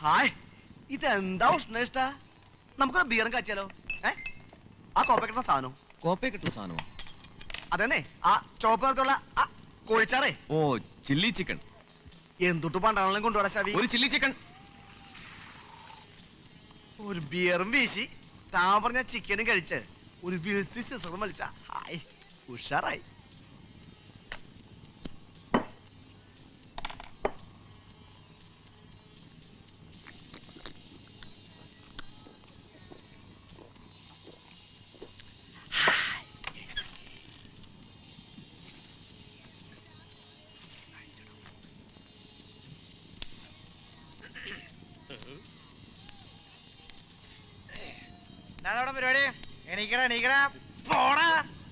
Hi, ഇതെന്താ ഉഷ്ണ നമുക്കൊരു ബിയറും കാച്ചിയാലോ? ആ കോപ്പ കിട്ടുന്ന സാധനം. കോപ്പയെ കിട്ടുന്ന സാധനമോ? അതെന്നെ, ആ ചോപ്പ് നിറത്തുള്ള ആ കോഴിച്ചാറേ. ഓ, ചില്ലി ചിക്കൻ. എന്തുട്ട് പണ്ടാണെങ്കിലും കൊണ്ടുപോടാ ശാവി. ഒരു ചില്ലി ചിക്കൻ. ഒരു ബിയറും വീശി താൻ പറഞ്ഞ ചിക്കനും കഴിച്ച് ഒരു വീഴ്ച സിസറും വലിച്ച ഹായ് ഉഷാറായി. പരിപാടി എണീക്കടാ എണീക്കടാ പോടാ.